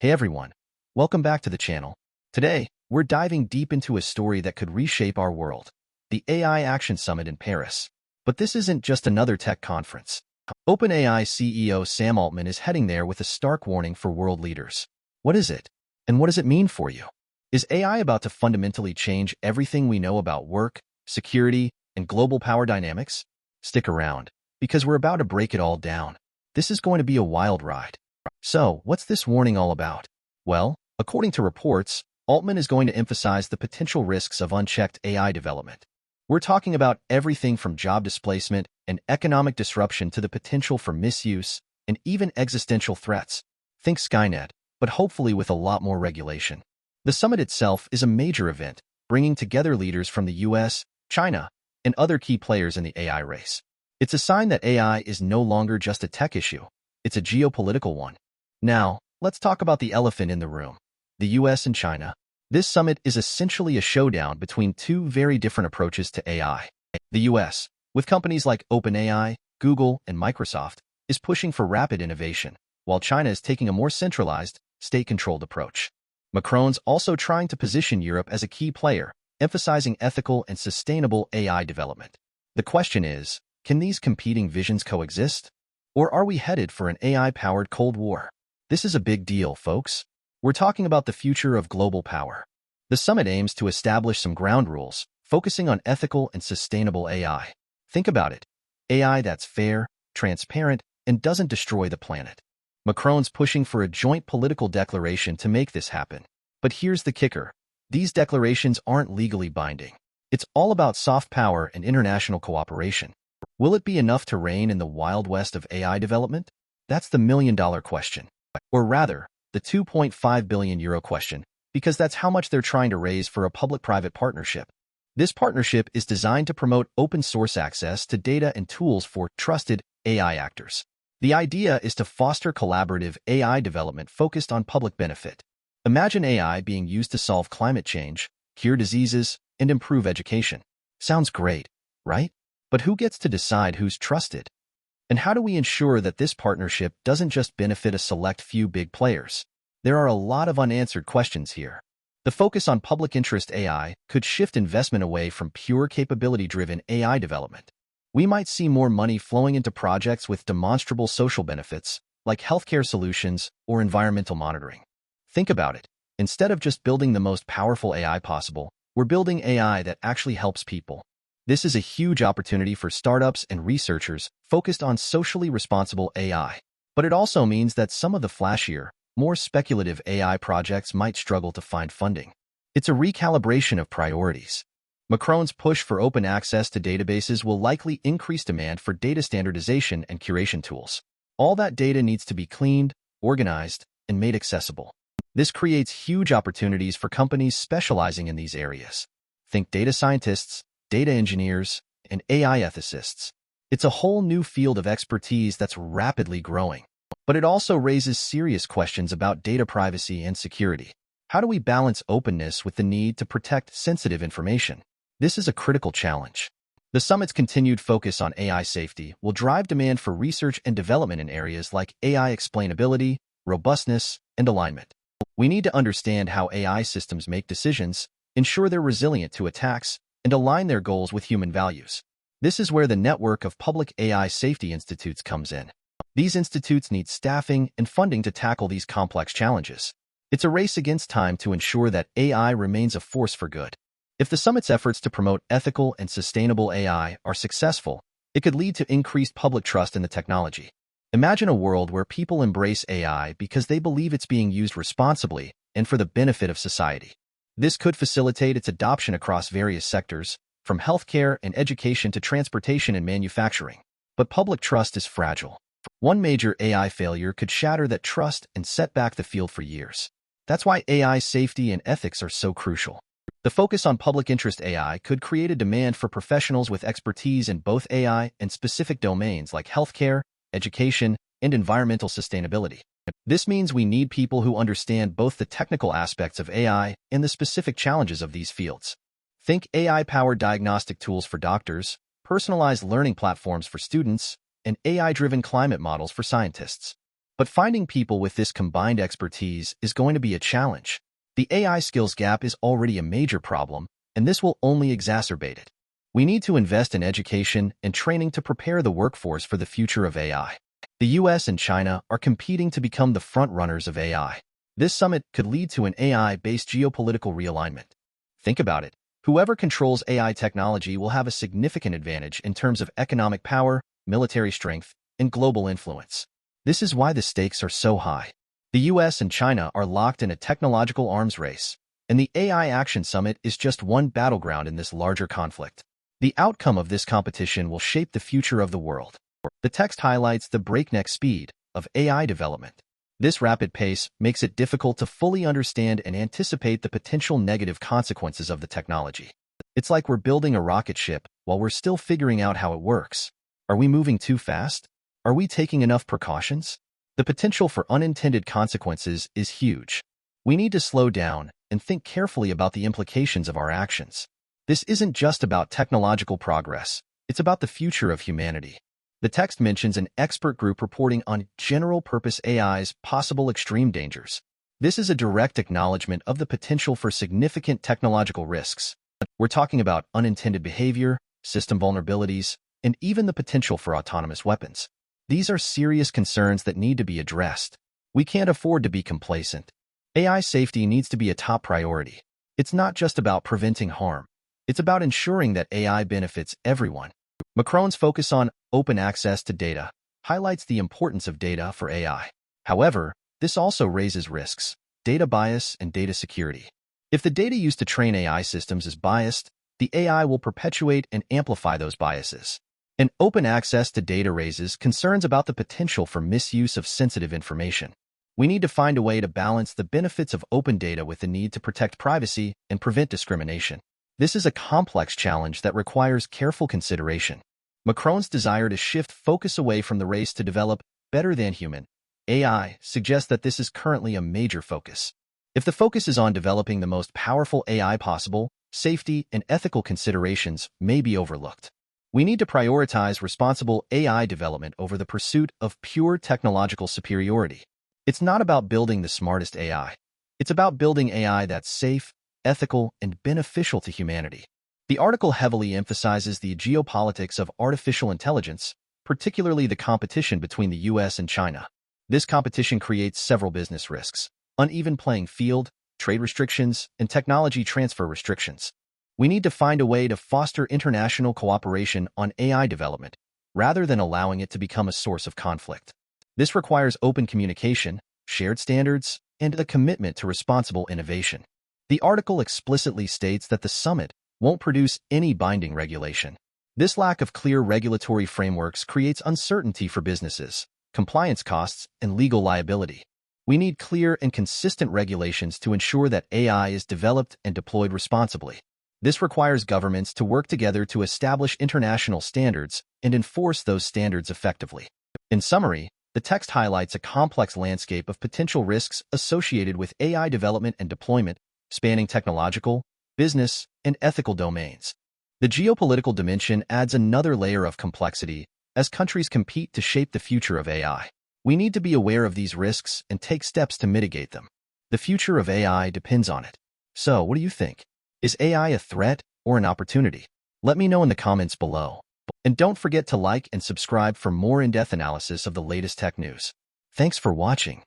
Hey everyone, welcome back to the channel. Today, we're diving deep into a story that could reshape our world, the AI Action Summit in Paris. But this isn't just another tech conference. OpenAI CEO Sam Altman is heading there with a stark warning for world leaders. What is it? And what does it mean for you? Is AI about to fundamentally change everything we know about work, security, and global power dynamics? Stick around, because we're about to break it all down. This is going to be a wild ride. So, what's this warning all about? Well, according to reports, Altman is going to emphasize the potential risks of unchecked AI development. We're talking about everything from job displacement and economic disruption to the potential for misuse and even existential threats. Think Skynet, but hopefully with a lot more regulation. The summit itself is a major event, bringing together leaders from the US, China, and other key players in the AI race. It's a sign that AI is no longer just a tech issue. It's a geopolitical one. Now, let's talk about the elephant in the room, the US and China. This summit is essentially a showdown between two very different approaches to AI. The US, with companies like OpenAI, Google, and Microsoft, is pushing for rapid innovation, while China is taking a more centralized, state-controlled approach. Macron's also trying to position Europe as a key player, emphasizing ethical and sustainable AI development. The question is, can these competing visions coexist? Or are we headed for an AI-powered Cold War? This is a big deal, folks. We're talking about the future of global power. The summit aims to establish some ground rules, focusing on ethical and sustainable AI. Think about it. AI that's fair, transparent, and doesn't destroy the planet. Macron's pushing for a joint political declaration to make this happen. But here's the kicker. These declarations aren't legally binding. It's all about soft power and international cooperation. Will it be enough to reign in the Wild West of AI development? That's the million-dollar question. Or rather, the €2.5 billion question, because that's how much they're trying to raise for a public-private partnership. This partnership is designed to promote open-source access to data and tools for trusted AI actors. The idea is to foster collaborative AI development focused on public benefit. Imagine AI being used to solve climate change, cure diseases, and improve education. Sounds great, right? But who gets to decide who's trusted? And how do we ensure that this partnership doesn't just benefit a select few big players? There are a lot of unanswered questions here. The focus on public interest AI could shift investment away from pure capability-driven AI development. We might see more money flowing into projects with demonstrable social benefits, like healthcare solutions or environmental monitoring. Think about it. Instead of just building the most powerful AI possible, we're building AI that actually helps people. This is a huge opportunity for startups and researchers focused on socially responsible AI. But it also means that some of the flashier, more speculative AI projects might struggle to find funding. It's a recalibration of priorities. Macron's push for open access to databases will likely increase demand for data standardization and curation tools. All that data needs to be cleaned, organized, and made accessible. This creates huge opportunities for companies specializing in these areas. Think data scientists, data engineers, and AI ethicists. It's a whole new field of expertise that's rapidly growing. But it also raises serious questions about data privacy and security. How do we balance openness with the need to protect sensitive information? This is a critical challenge. The summit's continued focus on AI safety will drive demand for research and development in areas like AI explainability, robustness, and alignment. We need to understand how AI systems make decisions, ensure they're resilient to attacks, and align their goals with human values. This is where the network of public AI safety institutes comes in. These institutes need staffing and funding to tackle these complex challenges. It's a race against time to ensure that AI remains a force for good. If the summit's efforts to promote ethical and sustainable AI are successful, it could lead to increased public trust in the technology. Imagine a world where people embrace AI because they believe it's being used responsibly and for the benefit of society. This could facilitate its adoption across various sectors, from healthcare and education to transportation and manufacturing. But public trust is fragile. One major AI failure could shatter that trust and set back the field for years. That's why AI safety and ethics are so crucial. The focus on public interest AI could create a demand for professionals with expertise in both AI and specific domains like healthcare, education, and environmental sustainability. This means we need people who understand both the technical aspects of AI and the specific challenges of these fields. Think AI-powered diagnostic tools for doctors, personalized learning platforms for students, and AI-driven climate models for scientists. But finding people with this combined expertise is going to be a challenge. The AI skills gap is already a major problem, and this will only exacerbate it. We need to invest in education and training to prepare the workforce for the future of AI. The US and China are competing to become the front-runners of AI. This summit could lead to an AI-based geopolitical realignment. Think about it. Whoever controls AI technology will have a significant advantage in terms of economic power, military strength, and global influence. This is why the stakes are so high. The US and China are locked in a technological arms race, and the AI Action Summit is just one battleground in this larger conflict. The outcome of this competition will shape the future of the world. The text highlights the breakneck speed of AI development. This rapid pace makes it difficult to fully understand and anticipate the potential negative consequences of the technology. It's like we're building a rocket ship while we're still figuring out how it works. Are we moving too fast? Are we taking enough precautions? The potential for unintended consequences is huge. We need to slow down and think carefully about the implications of our actions. This isn't just about technological progress. It's about the future of humanity. The text mentions an expert group reporting on general-purpose AI's possible extreme dangers. This is a direct acknowledgement of the potential for significant technological risks. We're talking about unintended behavior, system vulnerabilities, and even the potential for autonomous weapons. These are serious concerns that need to be addressed. We can't afford to be complacent. AI safety needs to be a top priority. It's not just about preventing harm. It's about ensuring that AI benefits everyone. Macron's focus on open access to data highlights the importance of data for AI. However, this also raises risks, data bias and data security. If the data used to train AI systems is biased, the AI will perpetuate and amplify those biases. And open access to data raises concerns about the potential for misuse of sensitive information. We need to find a way to balance the benefits of open data with the need to protect privacy and prevent discrimination. This is a complex challenge that requires careful consideration. Macron's desire to shift focus away from the race to develop better-than-human AI suggests that this is currently a major focus. If the focus is on developing the most powerful AI possible, safety and ethical considerations may be overlooked. We need to prioritize responsible AI development over the pursuit of pure technological superiority. It's not about building the smartest AI. It's about building AI that's safe, ethical, and beneficial to humanity. The article heavily emphasizes the geopolitics of artificial intelligence, particularly the competition between the US and China. This competition creates several business risks: uneven playing field, trade restrictions, and technology transfer restrictions. We need to find a way to foster international cooperation on AI development, rather than allowing it to become a source of conflict. This requires open communication, shared standards, and a commitment to responsible innovation. The article explicitly states that the summit won't produce any binding regulation. This lack of clear regulatory frameworks creates uncertainty for businesses, compliance costs, and legal liability. We need clear and consistent regulations to ensure that AI is developed and deployed responsibly. This requires governments to work together to establish international standards and enforce those standards effectively. In summary, the text highlights a complex landscape of potential risks associated with AI development and deployment, spanning technological, business, and ethical domains. The geopolitical dimension adds another layer of complexity as countries compete to shape the future of AI. We need to be aware of these risks and take steps to mitigate them. The future of AI depends on it. So, what do you think? Is AI a threat or an opportunity? Let me know in the comments below. And don't forget to like and subscribe for more in-depth analysis of the latest tech news. Thanks for watching.